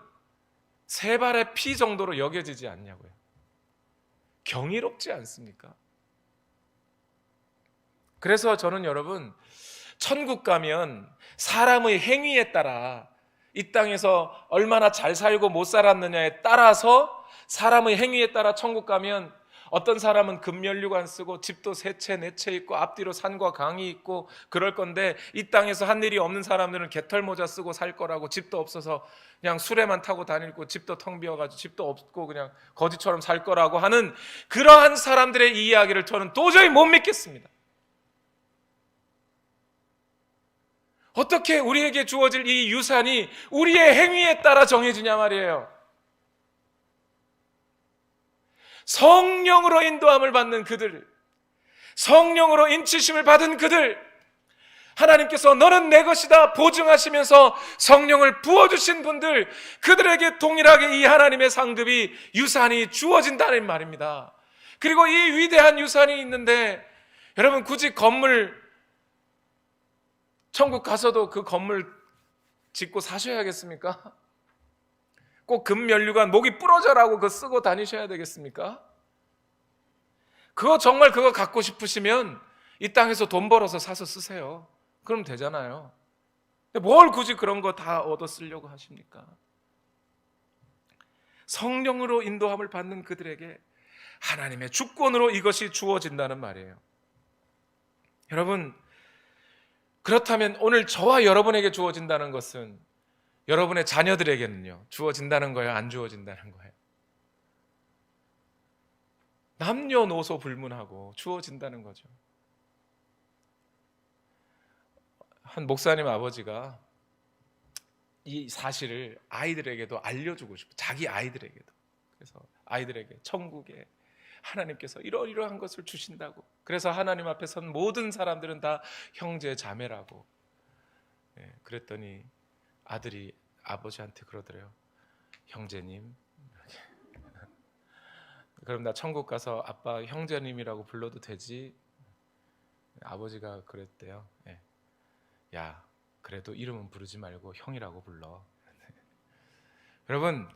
세 발의 피 정도로 여겨지지 않냐고요. 경이롭지 않습니까? 그래서 저는 여러분, 천국 가면 사람의 행위에 따라, 이 땅에서 얼마나 잘 살고 못 살았느냐에 따라서, 사람의 행위에 따라 천국 가면 어떤 사람은 금연류관 쓰고 집도 세 채 네 채 있고 앞뒤로 산과 강이 있고 그럴 건데, 이 땅에서 한 일이 없는 사람들은 개털 모자 쓰고 살 거라고, 집도 없어서 그냥 수레만 타고 다니고 집도 텅 비어가지고 집도 없고 그냥 거지처럼 살 거라고 하는 그러한 사람들의 이 이야기를 저는 도저히 못 믿겠습니다. 어떻게 우리에게 주어질 이 유산이 우리의 행위에 따라 정해지냐 말이에요. 성령으로 인도함을 받는 그들, 성령으로 인치심을 받은 그들, 하나님께서 너는 내 것이다 보증하시면서 성령을 부어주신 분들, 그들에게 동일하게 이 하나님의 상급이, 유산이 주어진다는 말입니다. 그리고 이 위대한 유산이 있는데, 여러분 굳이 건물, 천국 가서도 그 건물 짓고 사셔야겠습니까? 꼭 금연류관 목이 부러져라고 그거 쓰고 다니셔야 되겠습니까? 정말 그거 갖고 싶으시면 이 땅에서 돈 벌어서 사서 쓰세요. 그럼 되잖아요. 근데 뭘 굳이 그런 거 다 얻어 쓰려고 하십니까? 성령으로 인도함을 받는 그들에게 하나님의 주권으로 이것이 주어진다는 말이에요. 여러분, 그렇다면 오늘 저와 여러분에게 주어진다는 것은 여러분의 자녀들에게는요, 주어진다는 거예요? 안 주어진다는 거예요? 남녀노소 불문하고 주어진다는 거죠. 한 목사님 아버지가 이 사실을 아이들에게도 알려주고 싶어요. 자기 아이들에게도. 그래서 아이들에게 천국에 하나님께서 이러이러한 것을 주신다고, 그래서 하나님 앞에 선 모든 사람들은 다 형제 자매라고. 그랬더니 아들이 아버지한테 그러더래요. 형제님, 그럼 나 천국 가서 아빠 형제님이라고 불러도 되지? 아버지가 그랬대요. 야, 그래도 이름은 부르지 말고 형이라고 불러. 여러분,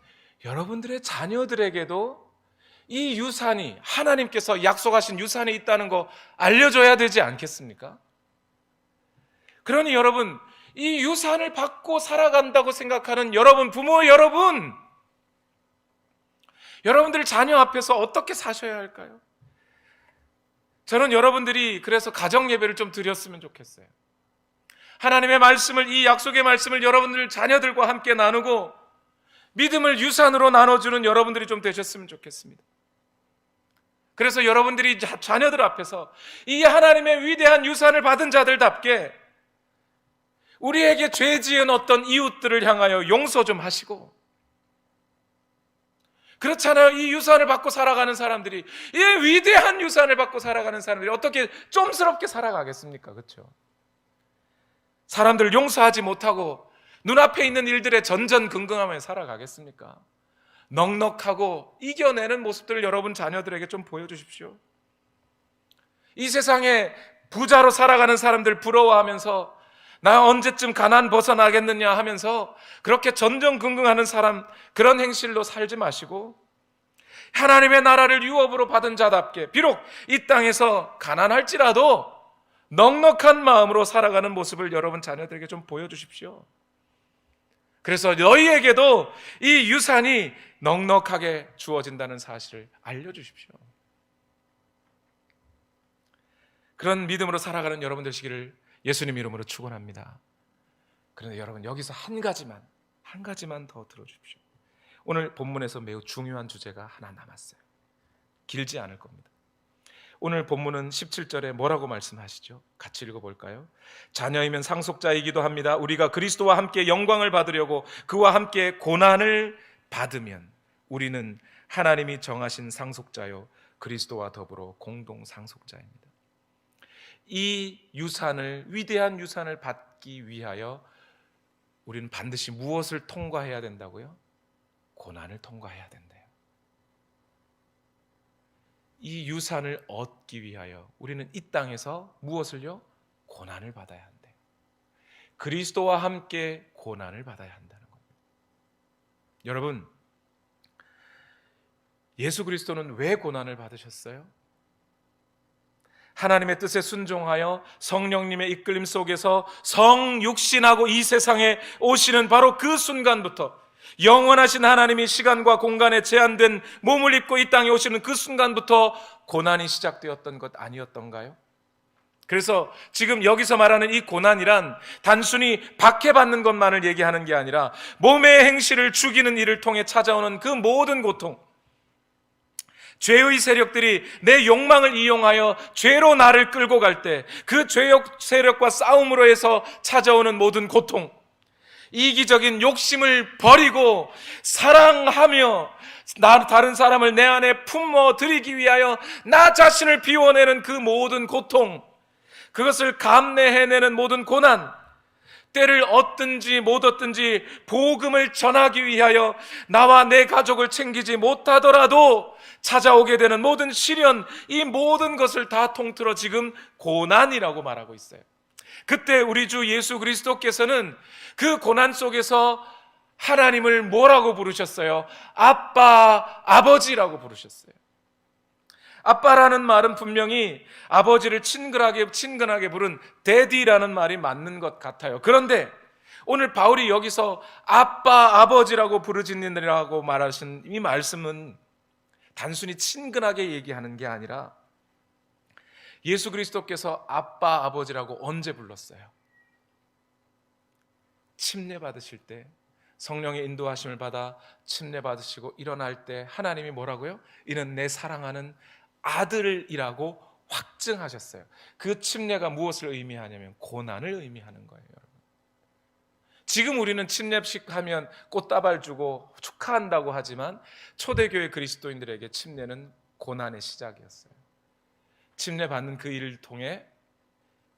여러분들의 자녀들에게도 이 유산이, 하나님께서 약속하신 유산이 있다는 거 알려줘야 되지 않겠습니까? 그러니 여러분, 이 유산을 받고 살아간다고 생각하는 여러분, 부모 여러분, 여러분들 자녀 앞에서 어떻게 사셔야 할까요? 저는 여러분들이 그래서 가정 예배를 좀 드렸으면 좋겠어요. 하나님의 말씀을, 이 약속의 말씀을 여러분들 자녀들과 함께 나누고 믿음을 유산으로 나눠주는 여러분들이 좀 되셨으면 좋겠습니다. 그래서 여러분들이 자녀들 앞에서 이 하나님의 위대한 유산을 받은 자들답게 우리에게 죄 지은 어떤 이웃들을 향하여 용서 좀 하시고, 그렇잖아요. 이 유산을 받고 살아가는 사람들이, 이 위대한 유산을 받고 살아가는 사람들이 어떻게 좀스럽게 살아가겠습니까? 그렇죠? 사람들 용서하지 못하고 눈앞에 있는 일들에 전전긍긍하며 살아가겠습니까? 넉넉하고 이겨내는 모습들을 여러분 자녀들에게 좀 보여주십시오. 이 세상에 부자로 살아가는 사람들 부러워하면서 나 언제쯤 가난 벗어나겠느냐 하면서 그렇게 전전긍긍하는 사람, 그런 행실로 살지 마시고 하나님의 나라를 유업으로 받은 자답게 비록 이 땅에서 가난할지라도 넉넉한 마음으로 살아가는 모습을 여러분 자녀들에게 좀 보여주십시오. 그래서 너희에게도 이 유산이 넉넉하게 주어진다는 사실을 알려주십시오. 그런 믿음으로 살아가는 여러분 되시기를 예수님 이름으로 축원합니다. 그런데 여러분, 여기서 한 가지만 더 들어주십시오. 오늘 본문에서 매우 중요한 주제가 하나 남았어요. 길지 않을 겁니다. 오늘 본문은 17절에 뭐라고 말씀하시죠? 같이 읽어볼까요? 자녀이면 상속자이기도 합니다. 우리가 그리스도와 함께 영광을 받으려고 그와 함께 고난을 받으면 우리는 하나님이 정하신 상속자요 그리스도와 더불어 공동 상속자입니다. 이 유산을, 위대한 유산을 받기 위하여 우리는 반드시 무엇을 통과해야 된다고요? 고난을 통과해야 된대요. 이 유산을 얻기 위하여 우리는 이 땅에서 무엇을요? 고난을 받아야 한대요. 그리스도와 함께 고난을 받아야 한다는 겁니다. 여러분, 예수 그리스도는 왜 고난을 받으셨어요? 하나님의 뜻에 순종하여 성령님의 이끌림 속에서 성육신하고 이 세상에 오시는 바로 그 순간부터, 영원하신 하나님이 시간과 공간에 제한된 몸을 입고 이 땅에 오시는 그 순간부터 고난이 시작되었던 것 아니었던가요? 그래서 지금 여기서 말하는 이 고난이란 단순히 박해받는 것만을 얘기하는 게 아니라 몸의 행실을 죽이는 일을 통해 찾아오는 그 모든 고통, 죄의 세력들이 내 욕망을 이용하여 죄로 나를 끌고 갈 때 그 죄의 세력과 싸움으로 해서 찾아오는 모든 고통, 이기적인 욕심을 버리고 사랑하며 다른 사람을 내 안에 품어들이기 위하여 나 자신을 비워내는 그 모든 고통, 그것을 감내해내는 모든 고난, 때를 얻든지 못 얻든지 복음을 전하기 위하여 나와 내 가족을 챙기지 못하더라도 찾아오게 되는 모든 시련, 이 모든 것을 다 통틀어 지금 고난이라고 말하고 있어요. 그때 우리 주 예수 그리스도께서는 그 고난 속에서 하나님을 뭐라고 부르셨어요? 아빠, 아버지라고 부르셨어요. 아빠라는 말은 분명히 아버지를 친근하게 부른 데디라는 말이 맞는 것 같아요. 그런데 오늘 바울이 여기서 아빠, 아버지라고 부르짖느라고 말하신 이 말씀은 단순히 친근하게 얘기하는 게 아니라 예수 그리스도께서 아빠, 아버지라고 언제 불렀어요? 침례 받으실 때, 성령의 인도하심을 받아 침례 받으시고 일어날 때 하나님이 뭐라고요? 이는 내 사랑하는 아들이라고 확증하셨어요. 그 침례가 무엇을 의미하냐면 고난을 의미하는 거예요. 지금 우리는 침례식 하면 꽃다발 주고 축하한다고 하지만 초대교회 그리스도인들에게 침례는 고난의 시작이었어요. 침례 받는 그 일을 통해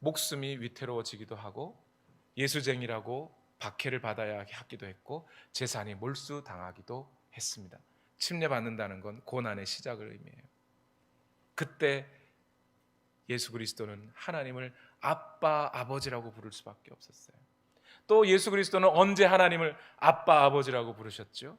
목숨이 위태로워지기도 하고 예수쟁이라고 박해를 받아야 하기도 했고 재산이 몰수당하기도 했습니다. 침례 받는다는 건 고난의 시작을 의미해요. 그때 예수 그리스도는 하나님을 아빠, 아버지라고 부를 수밖에 없었어요. 또 예수 그리스도는 언제 하나님을 아빠, 아버지라고 부르셨죠?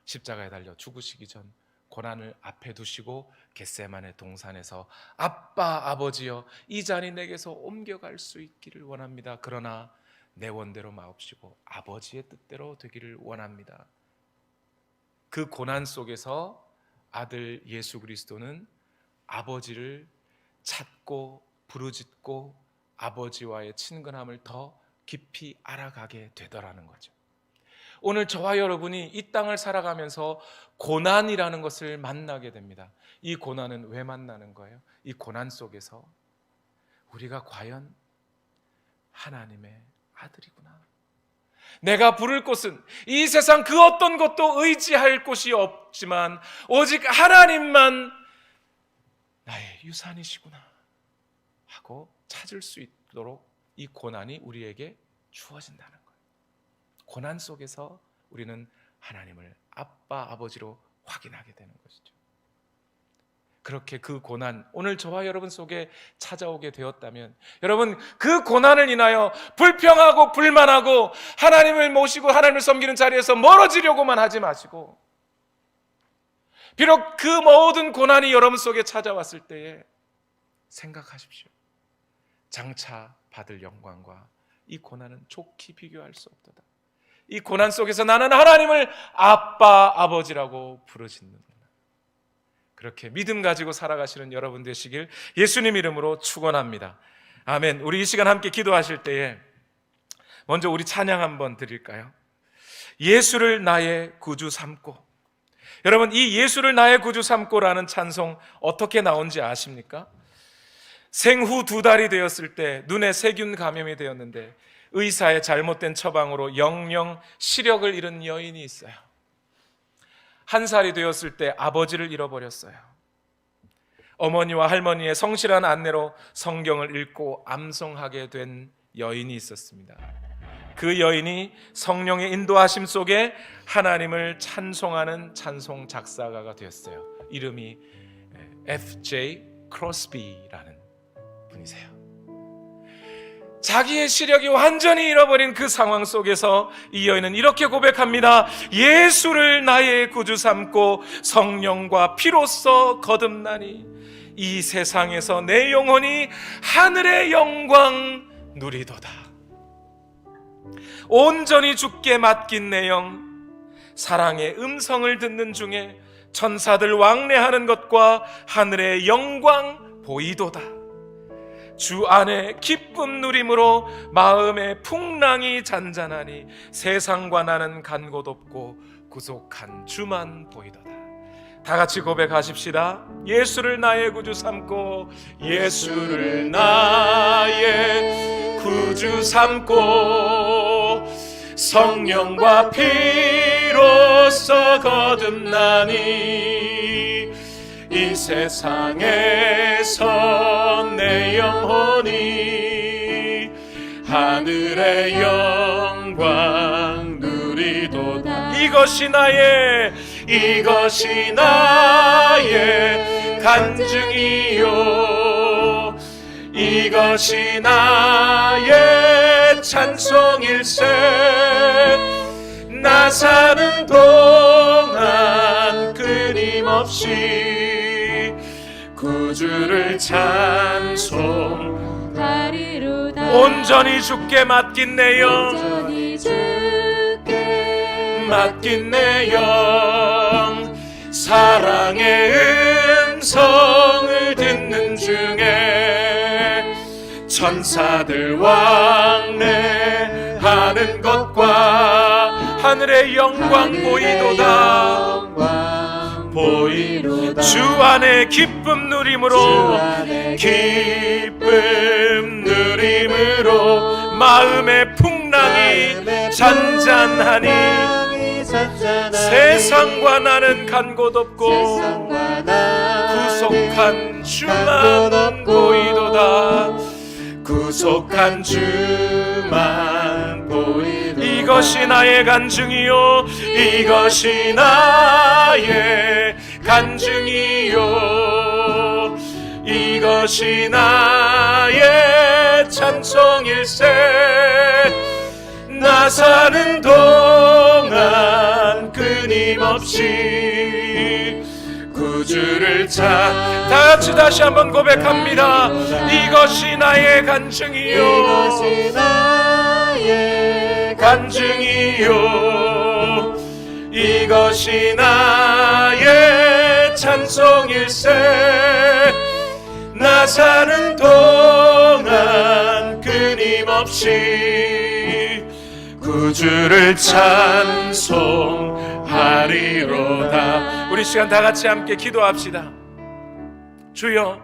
십자가에 달려 죽으시기 전 고난을 앞에 두시고 겟세마네 동산에서 아빠, 아버지여, 이 잔이 내게서 옮겨갈 수 있기를 원합니다. 그러나 내 원대로 마옵시고 아버지의 뜻대로 되기를 원합니다. 그 고난 속에서 아들 예수 그리스도는 아버지를 찾고 부르짖고 아버지와의 친근함을 더 깊이 알아가게 되더라는 거죠. 오늘 저와 여러분이 이 땅을 살아가면서 고난이라는 것을 만나게 됩니다. 이 고난은 왜 만나는 거예요? 이 고난 속에서 우리가 과연 하나님의 아들이구나, 내가 부를 곳은 이 세상 그 어떤 것도 의지할 곳이 없지만 오직 하나님만 나의 유산이시구나 하고 찾을 수 있도록 이 고난이 우리에게 주어진다는 거예요. 고난 속에서 우리는 하나님을 아빠, 아버지로 확인하게 되는 것이죠. 그렇게 그 고난, 오늘 저와 여러분 속에 찾아오게 되었다면, 여러분 그 고난을 인하여 불평하고 불만하고 하나님을 모시고 하나님을 섬기는 자리에서 멀어지려고만 하지 마시고, 비록 그 모든 고난이 여러분 속에 찾아왔을 때에 생각하십시오. 장차 받을 영광과 이 고난은 좋게 비교할 수 없도다. 이 고난 속에서 나는 하나님을 아빠, 아버지라고 부르짖는다. 그렇게 믿음 가지고 살아가시는 여러분 되시길 예수님 이름으로 축원합니다. 아멘. 우리 이 시간 함께 기도하실 때에 먼저 우리 찬양 한번 드릴까요? 예수를 나의 구주 삼고. 여러분, 이 예수를 나의 구주 삼고라는 찬송 어떻게 나온지 아십니까? 생후 2달이 되었을 때 눈에 세균 감염이 되었는데 의사의 잘못된 처방으로 영영 시력을 잃은 여인이 있어요. 1살이 되었을 때 아버지를 잃어버렸어요. 어머니와 할머니의 성실한 안내로 성경을 읽고 암송하게 된 여인이 있었습니다. 그 여인이 성령의 인도하심 속에 하나님을 찬송하는 찬송 작사가가 되었어요. 이름이 F.J. 크로스비라는 분이세요. 자기의 시력이 완전히 잃어버린 그 상황 속에서 이 여인은 이렇게 고백합니다. 예수를 나의 구주 삼고 성령과 피로써 거듭나니 이 세상에서 내 영혼이 하늘의 영광 누리도다. 온전히 주께 맡긴 내 영, 사랑의 음성을 듣는 중에 천사들 왕래하는 것과 하늘의 영광 보이도다. 주 안에 기쁨 누림으로 마음의 풍랑이 잔잔하니 세상과 나는 간 곳 없고 구속한 주만 보이도다. 다 같이 고백하십시다. 예수를 나의 구주 삼고, 예수를 나의 구주 삼고 성령과 피로써 거듭나니 이 세상에서 내 영혼이 하늘의 영광 누리도다. 이것이 나의 간증이요, 이것이 나의 찬송일세. 나 사는 동안 끊임없이 구주를 찬송하리로다. 온전히 주께 맡긴 내 영, 맡긴 내 영, 사랑의 음성을 듣는 중에 천사들 왕래하는 것과 하늘의 영광 보이도다. 주 안에 기쁨 누림으로, 기쁨 누림으로 마음의 풍랑이 잔잔하니 세상과 나는 간 곳 없고 구속한 주만 보이도다. 구속한 주만 보이도다. 이것이 나의 간증이요, 이것이 나의 간증이요, 이것이 나의 찬송일세. 나 사는 동안 끊임없이 구주를 다 같이 다시 한번 고백합니다. 이것이 나의 간증이요, 이것이 나의 간증이요, 이것이 나의 찬송일세. 나 사는 동안 끊임없이 구주를 찬송하리로다. 우리 시간 다 같이 함께 기도합시다. 주여,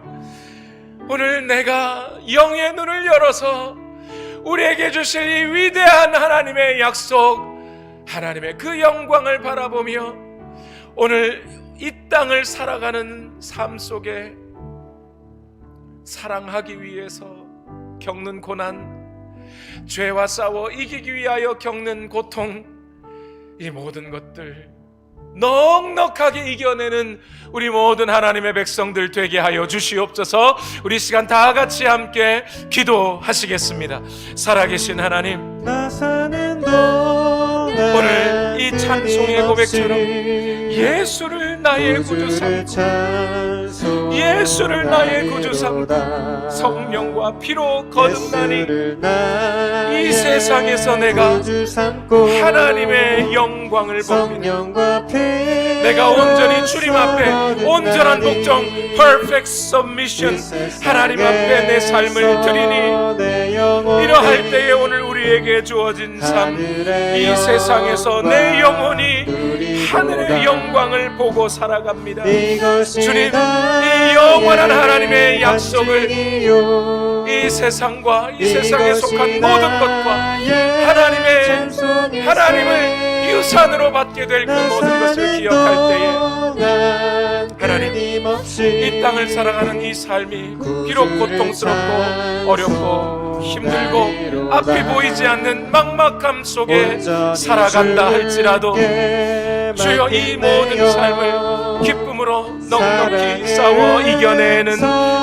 오늘 내가 영의 눈을 열어서 우리에게 주실 이 위대한 하나님의 약속, 하나님의 그 영광을 바라보며 오늘 이 땅을 살아가는 삶 속에 사랑하기 위해서 겪는 고난, 죄와 싸워 이기기 위하여 겪는 고통, 이 모든 것들 넉넉하게 이겨내는 우리 모든 하나님의 백성들 되게 하여 주시옵소서. 우리 시간 다 같이 함께 기도하시겠습니다. 살아계신 하나님, 오늘 이 찬송의 고백처럼 예수를 나의 구주 삼고 예수를 나의 구주 삼고 성령과 피로 거듭나니 이 세상에서 내가 하나님의 영광을 봅니다. 내가 온전히 주님 앞에 온전한 복종 Perfect Submission 하나님 앞에 내 삶을 드리니 이러할 때에 오늘 우리에게 주어진 삶, 이 세상에서 내 영혼이 하늘의 영광을 보고 살아갑니다. 주님, 이 영원한 하나님의 약속을 이 세상과 이 세상에 속한 모든 것과 하나님을 유산으로 받게 될 그 모든 것을 기억할 때에 하나님, 이 땅을 살아가는 이 삶이 비록 고통스럽고 어렵고 힘들고 앞이 보이지 않는 막막함 속에 살아간다 할지라도 주여 이 모든 삶을 기쁨으로 넉넉히 싸워 이겨내는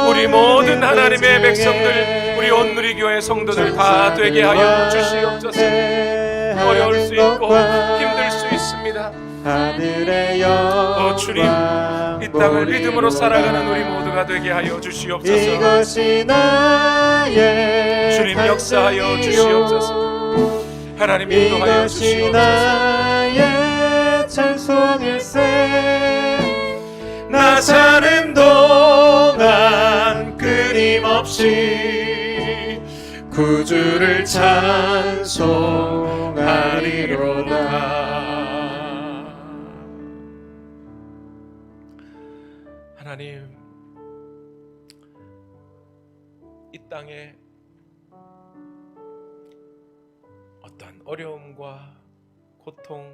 우리 모든 하나님의 백성들, 우리 온누리교회 성도들 다 되게 하여 주시옵소서. 어려울 수 있고 힘들 수 있습니다. 주님, 이 땅을 믿음으로 살아가는 우리 모두가 되게 하여 주시옵소서. 주님, 역사하여 주시옵소서. 하나님, 인도하여 주시옵소서. 나 사는 동안 끊임없이 구주를 찬송하리로다. 하나님, 이 땅에 어떤 어려움과 고통,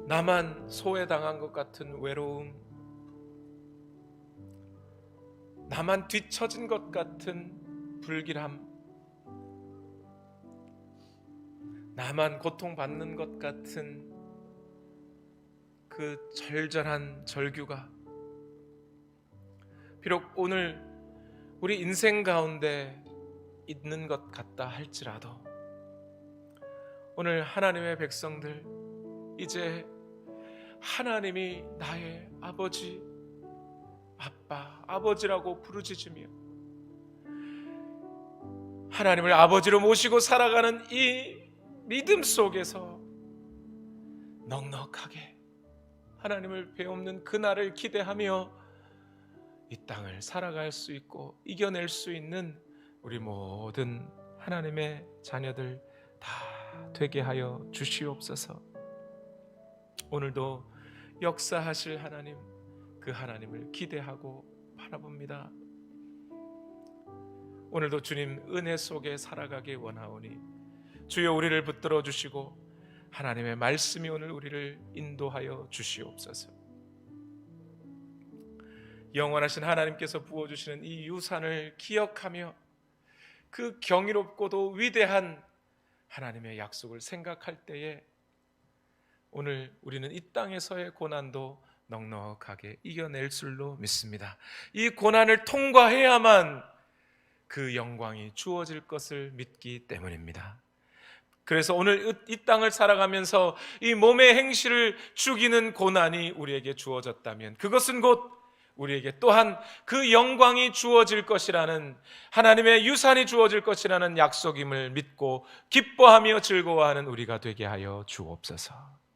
나만 소외당한 것 같은 외로움, 나만 뒤처진 것 같은 불길함, 나만 고통받는 것 같은 그 절절한 절규가 비록 오늘 우리 인생 가운데 있는 것 같다 할지라도 오늘 하나님의 백성들, 이제 하나님이 나의 아버지, 아빠, 아버지라고 부르짖으며 하나님을 아버지로 모시고 살아가는 이 믿음 속에서 넉넉하게 하나님을 배움는 그날을 기대하며 이 땅을 살아갈 수 있고 이겨낼 수 있는 우리 모든 하나님의 자녀들 다 되게 하여 주시옵소서. 오늘도 역사하실 하나님, 그 하나님을 기대하고 바라봅니다. 오늘도 주님 은혜 속에 살아가기 원하오니 주여 우리를 붙들어 주시고 하나님의 말씀이 오늘 우리를 인도하여 주시옵소서. 영원하신 하나님께서 부어주시는 이 유산을 기억하며 그 경이롭고도 위대한 하나님의 약속을 생각할 때에 오늘 우리는 이 땅에서의 고난도 넉넉하게 이겨낼 줄로 믿습니다. 이 고난을 통과해야만 그 영광이 주어질 것을 믿기 때문입니다. 그래서 오늘 이 땅을 살아가면서 이 몸의 행실을 죽이는 고난이 우리에게 주어졌다면 그것은 곧 우리에게 또한 그 영광이 주어질 것이라는, 하나님의 유산이 주어질 것이라는 약속임을 믿고 기뻐하며 즐거워하는 우리가 되게 하여 주옵소서.